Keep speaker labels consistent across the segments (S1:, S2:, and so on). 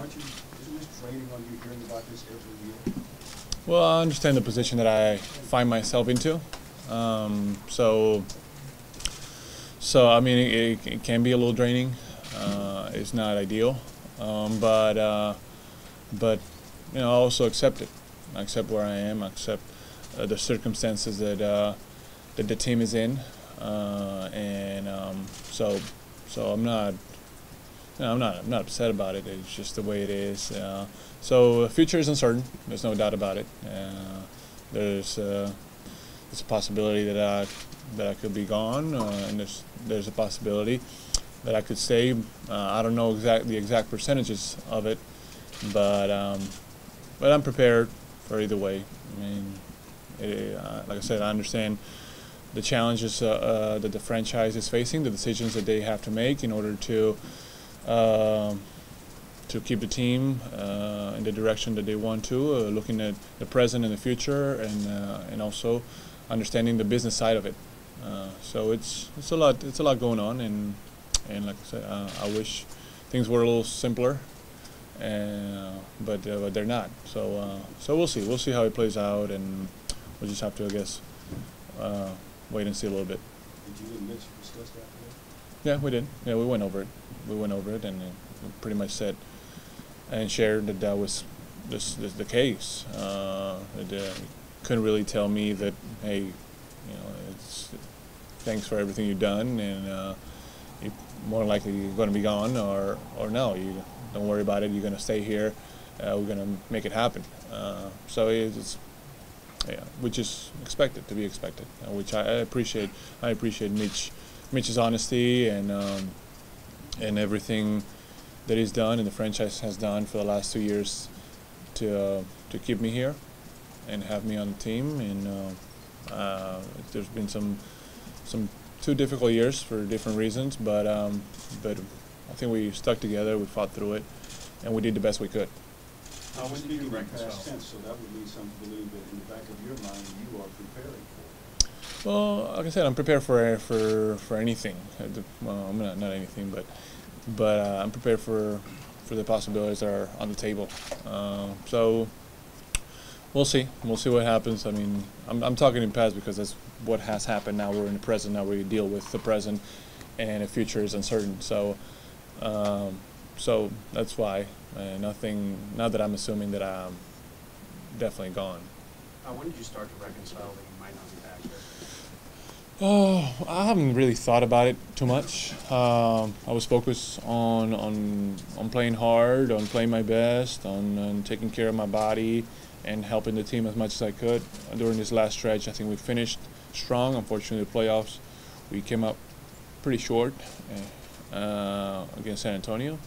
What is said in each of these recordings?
S1: isn't this draining on you hearing about this every year?
S2: Well, I understand the position that I find myself into. So I mean, it can be a little draining. It's not ideal, but you know, I also accept it. I accept where I am. I accept the circumstances that that the team is in, so I'm not. No, I'm not upset about it. It's just the way it is. So the future is uncertain. There's no doubt about it. There's a possibility that I could be gone, and there's a possibility that I could stay. I don't know the exact percentages of it, but I'm prepared for either way. I mean, like I said, I understand the challenges that the franchise is facing, the decisions that they have to make in order to keep the team in the direction that they want to, looking at the present and the future, and also understanding the business side of it. So it's a lot going on, and like I said, I wish things were a little simpler, but they're not. So we'll see how it plays out, and we'll just have to, I guess, wait and see a little bit.
S1: Did you and Mitch discuss that today?
S2: Yeah, we did. Yeah, we went over it, and we pretty much said and shared that was the case. Couldn't really tell me that, hey, you know, it's thanks for everything you've done, and you're more likely going to be gone, or no, you don't worry about it. You're going to stay here. We're going to make it happen. So it's yeah, which is expected to be expected, which I appreciate. I appreciate Mitch's honesty and everything that he's done and the franchise has done for the last 2 years to keep me here and have me on the team. And there's been some 2 difficult years for different reasons, but I think we stuck together, we fought through it, and we did the best we could.
S1: When did you reconcile? So that would lead some to believe that in the back of your mind you are preparing for it.
S2: Well, like I said, I'm prepared for anything. Well, I'm not anything, but I'm prepared for the possibilities that are on the table. So we'll see. We'll see what happens. I mean, I'm talking in past because that's what has happened. Now we're in the present. Now we deal with the present, and the future is uncertain. So that's why. Nothing. Not that I'm assuming that I'm definitely gone.
S3: When did you start to reconcile that you might not be back here?
S2: Oh, I haven't really thought about it too much. I was focused on playing hard, on playing my best, on taking care of my body, and helping the team as much as I could during this last stretch. I think we finished strong. Unfortunately, the playoffs, we came up pretty short against San Antonio.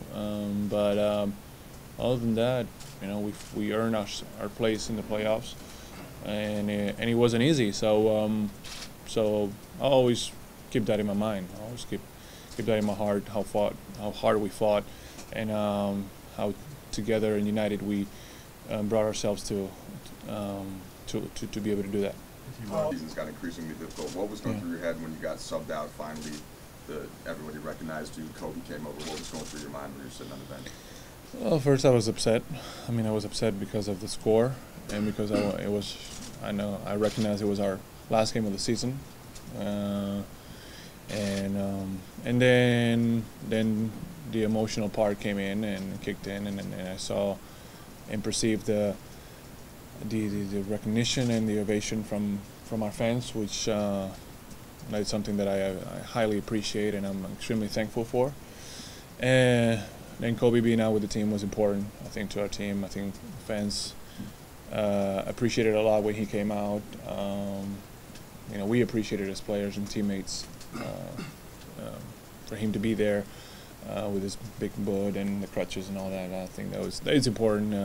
S2: But other than that, you know, we earned our place in the playoffs, and it wasn't easy. So I always keep that in my mind. I always keep that in my heart. How hard we fought, and how together and united we brought ourselves to be able to do that.
S4: The season's got increasingly difficult. What was going through your head when you got subbed out finally? Everybody recognized you. Kobe came over. What was going through your mind when you were sitting on the bench?
S2: Well, first I was upset. I mean, I was upset because of the score and because I recognized it was our last game of the season, and then the emotional part came in and kicked in, and I saw and perceived the recognition and the ovation from our fans, which that's something that I highly appreciate and I'm extremely thankful for. And then Kobe being out with the team was important, I think, to our team. I think fans appreciated a lot when he came out. You know, we appreciated as players and teammates for him to be there with his big boot and the crutches and all that. I think it's important,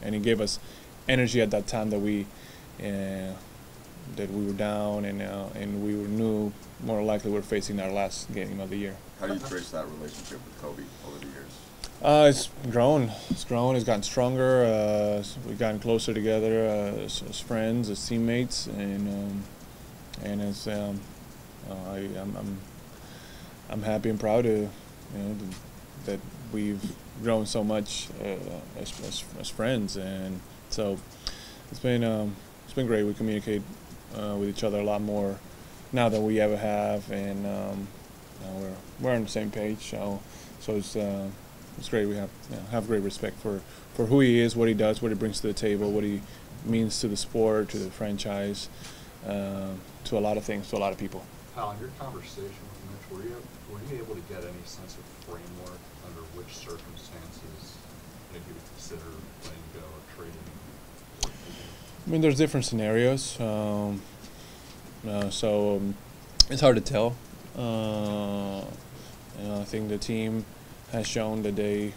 S2: and he gave us energy at that time that we were down and we knew more likely we're facing our last game of the year.
S4: How do you trace that relationship with Kobe over the years?
S2: It's grown. It's gotten stronger. We've gotten closer together as friends, as teammates, and as I'm happy and proud that we've grown so much as friends, and so it's been great. We communicate with each other a lot more now than we ever have, and we're on the same page. So it's great. We have great respect for who he is, what he does, what he brings to the table, what he means to the sport, to the franchise, to a lot of things, to a lot of people.
S5: Hal, in your conversation with Mitch, were you able to get any sense of framework under which circumstances maybe you would consider letting go or trading?
S2: I mean, there's different scenarios, so it's hard to tell. I think the team has shown that they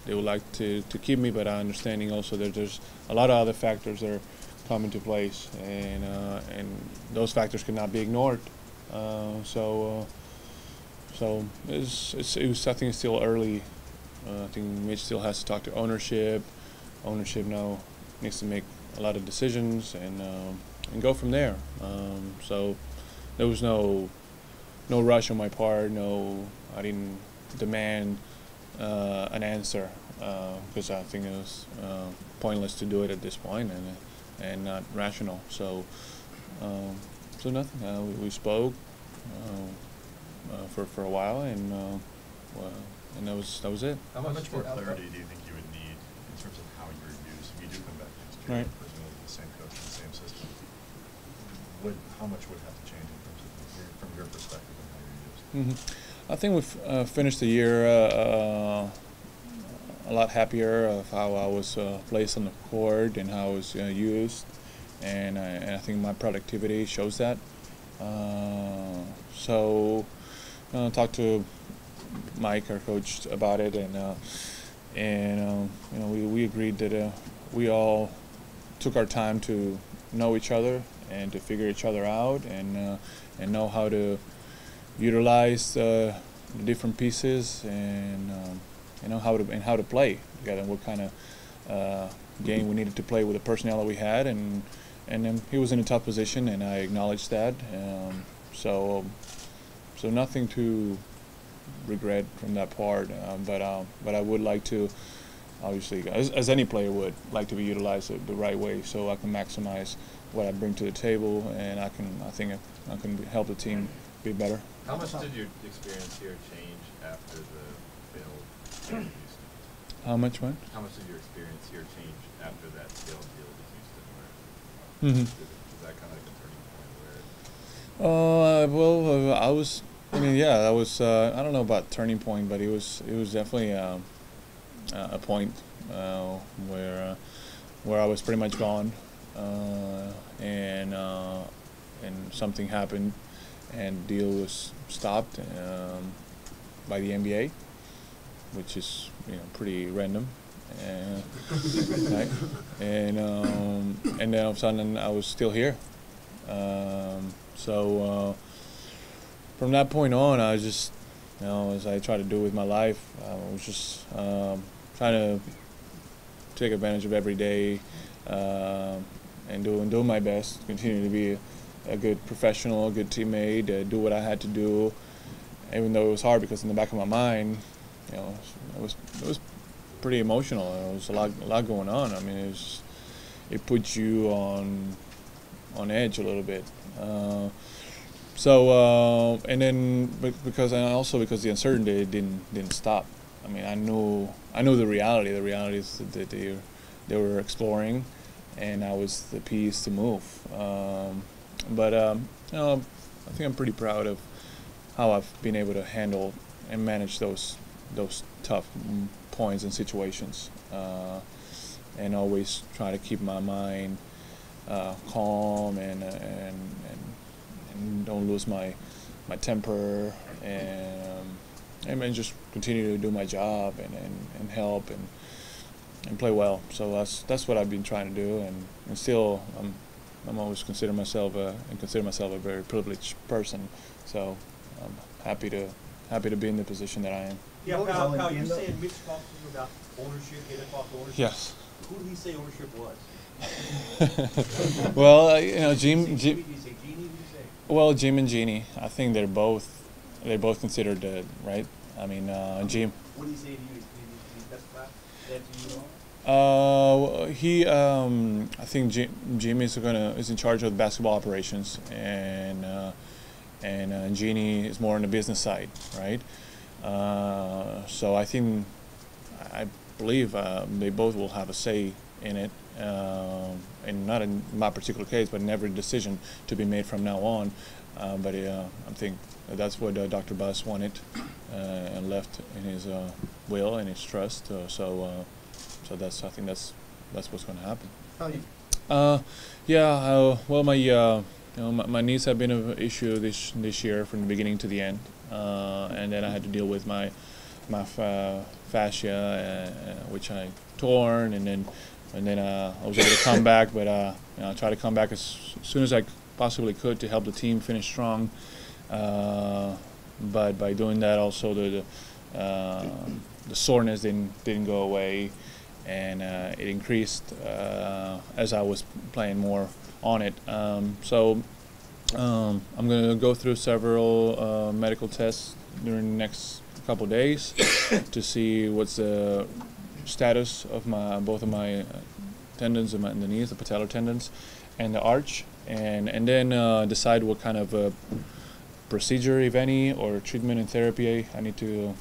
S2: would like to keep me, but I'm understanding also that there's a lot of other factors that are come into place, and those factors cannot be ignored. So it was. I think it's still early. I think Mitch still has to talk to ownership. Ownership now needs to make a lot of decisions and go from there. So there was no rush on my part. I didn't demand an answer because I think it was pointless to do it at this point and not rational. So nothing. We spoke for a while, and that was it.
S6: How much more clarity do you think you would need in terms of how you're used if you do come back next year?
S2: Right.
S6: Presumably the same coach and the same system. How much would have to change in terms of from your perspective and how you're used?
S2: I think we've finished the year a lot happier of how I was placed on the court and how I was used, and I think my productivity shows that. So talked to Mike, our coach, about it, and we agreed that we all took our time to know each other and to figure each other out and know how to utilize the different pieces and how to play together, and what kind of game we needed to play with the personnel that we had, and then he was in a tough position, and I acknowledged that. So nothing to regret from that part, but I would like to, obviously, as any player would, like to be utilized the right way, so I can maximize what I bring to the table, and I think I can help the team be better.
S7: How much did your experience here change after the failed deal with Houston?
S2: How much, what?
S7: How much did your experience here change after that failed deal with Houston? Was that kind of like a turning point where?
S2: Well, that was. I don't know about turning point, but it was definitely a point where I was pretty much gone, and something happened, and the deal was stopped by the NBA, which is pretty random, right? And then all of a sudden I was still here. So from that point on, I was just, as I try to do with my life, I was just trying to take advantage of every day and do my best, continue to be a good professional, a good teammate, do what I had to do, even though it was hard because in the back of my mind, it was pretty emotional. There was a lot going on. I mean, it puts you on edge a little bit. And then because the uncertainty didn't stop. I mean, I knew the reality. The reality is that they were exploring, and I was the piece to move. But I think I'm pretty proud of how I've been able to handle and manage those tough points and situations, and always try to keep my mind calm and don't lose my temper, and just continue to do my job and help and play well. So that's what I've been trying to do, and still I'm always consider myself a very privileged person. So I'm happy to be in the position that I am.
S8: Yeah, Kyle, you said Mitch talked to you about ownership, he had to talk to ownership.
S2: Yes.
S8: Who did he say ownership was?
S2: Well,
S8: Who
S2: Jim.
S8: did he say? Jeannie? Who did he say?
S2: Well, Jim and Jeannie. I think they're both considered right. I mean, Jim.
S8: What do you say to you? Did he specify that to you all?
S2: I think Jim is in charge of the basketball operations, and Jeannie is more on the business side, right? So I believe they both will have a say in it, and not in my particular case, but in every decision to be made from now on. But I think that's what Dr. Buss wanted and left in his will and his trust. So I think that's what's going to happen. Well, my knees have been an issue this year from the beginning to the end, and then I had to deal with my fascia, which I torn, and then I was able to come back, but I tried to come back as soon as I possibly could to help the team finish strong. But by doing that, also the soreness didn't go away, and it increased as I was playing more on it. So I'm going to go through several medical tests during the next couple of days to see what's the status of both of my tendons in the knees, the patellar tendons, and the arch, and then decide what kind of procedure, if any, or treatment and therapy I need to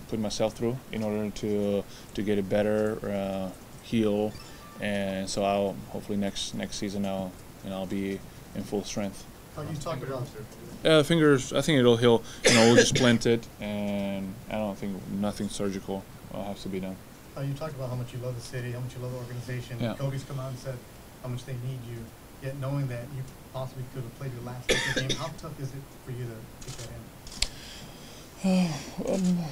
S2: put myself through in order to get it better, heal, and so I'll hopefully next season I'll be in full strength.
S6: You talked about
S2: Fingers, I think it'll heal. We'll just splint it, and I don't think nothing surgical has to be done.
S6: you talked about how much you love the city, how much you love the organization.
S2: Yeah.
S6: Kobe's come out and said how much they need you. Yet knowing that you possibly could have played your last game, how tough is it for you to get that in?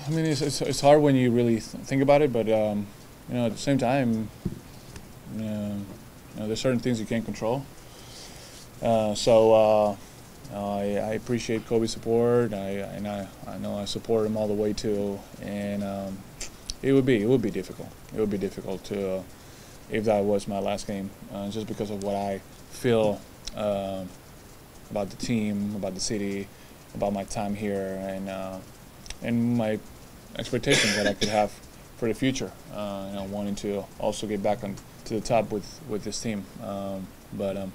S2: I mean, it's hard when you really think about it, but at the same time, there's certain things you can't control. So I appreciate Kobe's support. I know I support him all the way too, and it would be difficult. It would be difficult to if that was my last game, just because of what I feel about the team, about the city, about my time here, and my expectations that I could have for the future. Wanting to also get back to the top with this team. But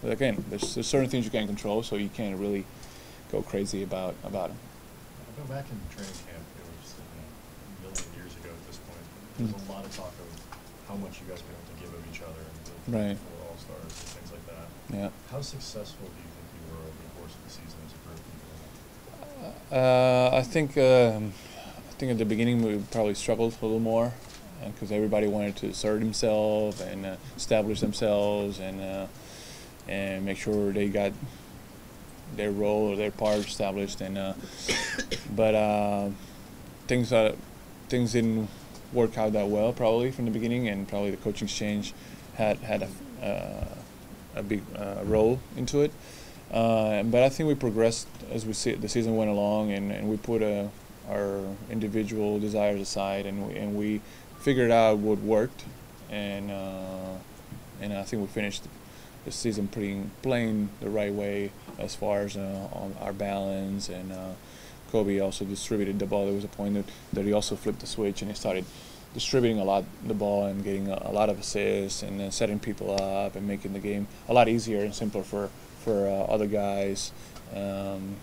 S2: again, there's certain things you can't control, so you can't really go crazy about them.
S6: I go back in training camp. It was a million years ago at this point. There was a lot of talk of how much you guys were able to give of each other and the
S2: Right.
S6: 4 All-Stars and things like that.
S2: Yeah.
S6: How successful do you think you were over the course of the season as a group?
S2: I think at the beginning we probably struggled a little more because everybody wanted to assert themselves and establish themselves and make sure they got their role or their part established. But things didn't work out that well probably from the beginning, and probably the coaching change had a big role into it. But I think we progressed as the season went along, and we put our individual desires aside, and we figured out what worked, and I think we finished the season playing the right way as far as on our balance, and Kobe also distributed the ball. There was a point that he also flipped the switch and he started distributing the ball and getting a lot of assists and setting people up and making the game a lot easier and simpler for other guys. And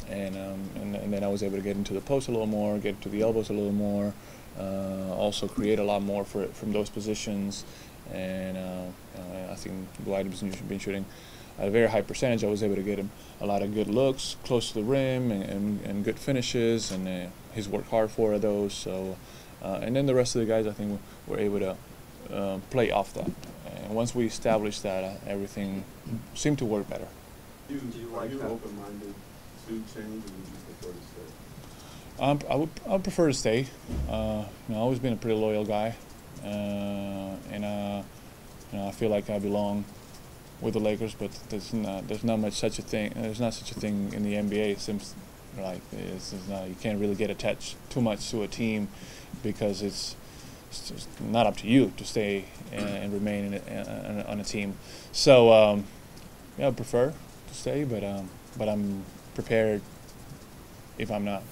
S2: then I was able to get into the post a little more, get to the elbows a little more, also create a lot more from those positions. And I think Dwight has been shooting at a very high percentage. I was able to get him a lot of good looks close to the rim and good finishes, and he's worked hard for those. So, and then the rest of the guys, I think, were able to play off that. And once we established that, everything seemed to work better.
S1: Are you open-minded to change, or would you prefer to stay?
S2: I would prefer to stay. I've always been a pretty loyal guy, and I feel like I belong with the Lakers. But there's not such a thing in the NBA. It seems like you can't really get attached too much to a team because it's just not up to you to stay and remain on a team. So I prefer to stay, but I'm prepared if I'm not.